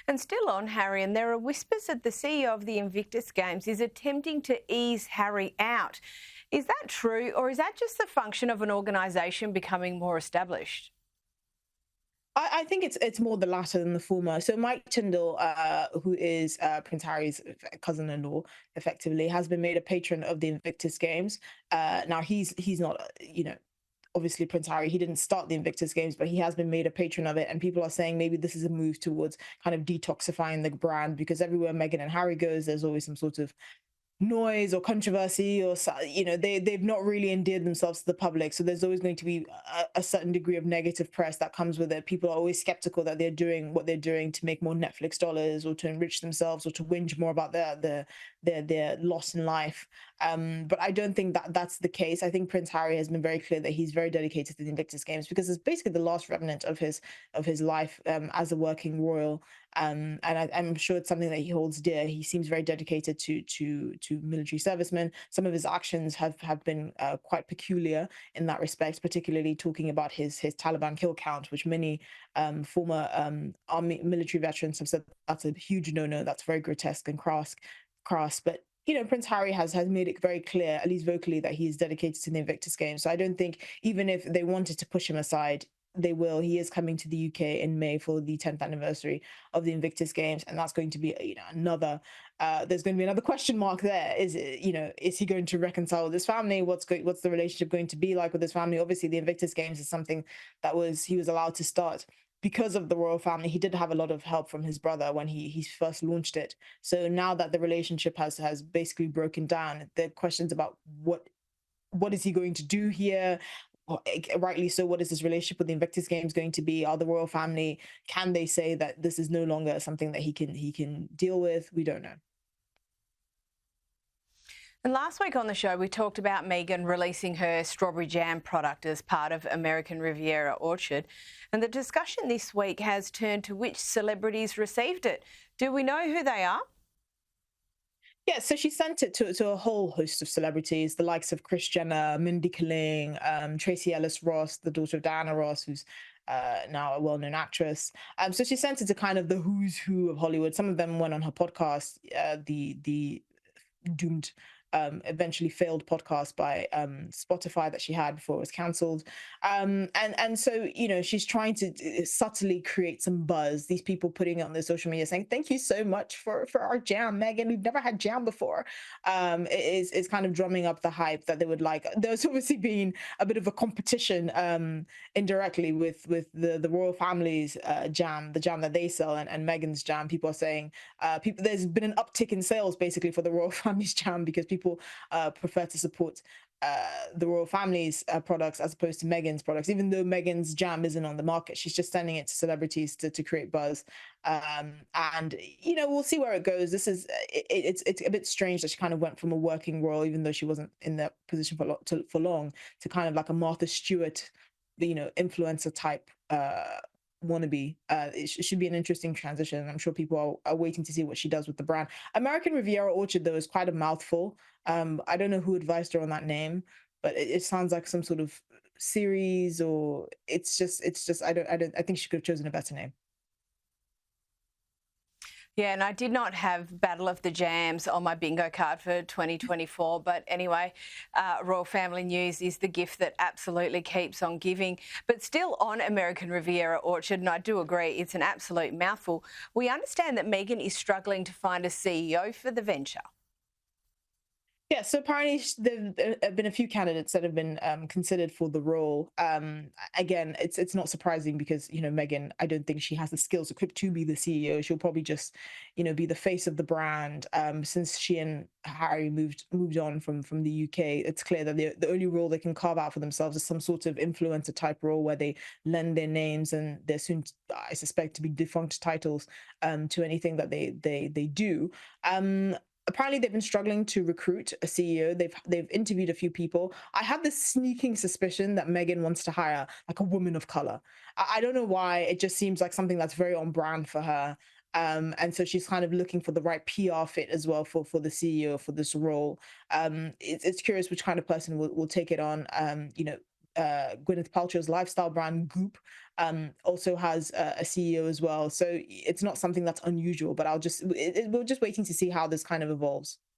And still on Harry, and there are whispers that the CEO of the Invictus Games is attempting to ease Harry out. Is that true, or is that just the function of an organisation becoming more established? I think it's more the latter than the former. So Mike Tyndall, who is Prince Harry's cousin-in-law, effectively, has been made a patron of the Invictus Games. Now he's not, obviously Prince Harry, he didn't start the Invictus Games, but he has been made a patron of it. And people are saying maybe this is a move towards kind of detoxifying the brand, because everywhere Meghan and Harry goes, there's always some sort of noise or controversy, or they've not really endeared themselves to the public, so there's always going to be a certain degree of negative press that comes with it. People are always skeptical that they're doing what they're doing to make more Netflix dollars, or to enrich themselves, or to whinge more about their loss in life. But I don't think that that's the case. I think Prince Harry has been very clear that he's very dedicated to the Invictus Games, because it's basically the last remnant of his life as a working royal. And I'm sure it's something that he holds dear. He seems very dedicated to military servicemen. Some of his actions have been quite peculiar in that respect, particularly talking about his Taliban kill count, which many former army military veterans have said that's a huge no-no. That's very grotesque and crass. But Prince Harry has made it very clear, at least vocally, that he is dedicated to the Invictus Games. So I don't think, even if they wanted to push him aside, they will. He is coming to the UK in May for the 10th anniversary of the Invictus Games, and that's going to be another. There's going to be another question mark there. Is he going to reconcile with his family? What's the relationship going to be like with his family? Obviously, the Invictus Games is something that he was allowed to start because of the royal family. He did have a lot of help from his brother when he first launched it. So now that the relationship has basically broken down, the questions about what is he going to do here? Rightly so, what is his relationship with the Invictus Games going to be? Are the royal family, can they say that this is no longer something that he can deal with? We don't know. And last week on the show, we talked about Meghan releasing her strawberry jam product as part of American Riviera Orchard. And the discussion this week has turned to which celebrities received it. Do we know who they are? Yeah, so she sent it to a whole host of celebrities, the likes of Kris Jenner, Mindy Kaling, Tracy Ellis Ross, the daughter of Diana Ross, who's now a well-known actress. So she sent it to kind of the who's who of Hollywood. Some of them went on her podcast, the doomed, eventually failed podcast by Spotify that she had before it was cancelled. And so, she's trying to subtly create some buzz. These people putting it on their social media saying, thank you so much for our jam, Meghan. We've never had jam before. Is kind of drumming up the hype that they would like. There's obviously been a bit of a competition indirectly with the royal family's jam, the jam that they sell, and Meghan's jam. People are saying there's been an uptick in sales basically for the royal family's jam, because people prefer to support the royal family's products as opposed to Meghan's products. Even though Meghan's jam isn't on the market, she's just sending it to celebrities to create buzz. And we'll see where it goes. This is it's a bit strange that she kind of went from a working royal, even though she wasn't in that position for long, to kind of like a Martha Stewart, influencer type wannabe. It should be an interesting transition. I'm sure people are waiting to see what she does with the brand. American Riviera Orchard, though, is quite a mouthful. I don't know who advised her on that name, but it sounds like some sort of series, or it's just I think she could have chosen a better name. Yeah, and I did not have Battle of the Jams on my bingo card for 2024. But anyway, royal family news is the gift that absolutely keeps on giving. But still on American Riviera Orchard, and I do agree, it's an absolute mouthful. We understand that Meghan is struggling to find a CEO for the venture. Yeah, so apparently there have been a few candidates that have been considered for the role. Again, it's not surprising because, Meghan, I don't think she has the skills equipped to be the CEO. She'll probably just, be the face of the brand. Since she and Harry moved on from the UK, it's clear that the only role they can carve out for themselves is some sort of influencer type role where they lend their names and their soon, I suspect, to be defunct titles to anything that they do. Apparently they've been struggling to recruit a CEO. They've interviewed a few people. I have this sneaking suspicion that Meghan wants to hire like a woman of color. I don't know why. It just seems like something that's very on brand for her. And so she's kind of looking for the right PR fit as well for the CEO for this role. It's curious which kind of person will take it on. Gwyneth Paltrow's lifestyle brand Goop also has a CEO as well. So it's not something that's unusual, but we're just waiting to see how this kind of evolves.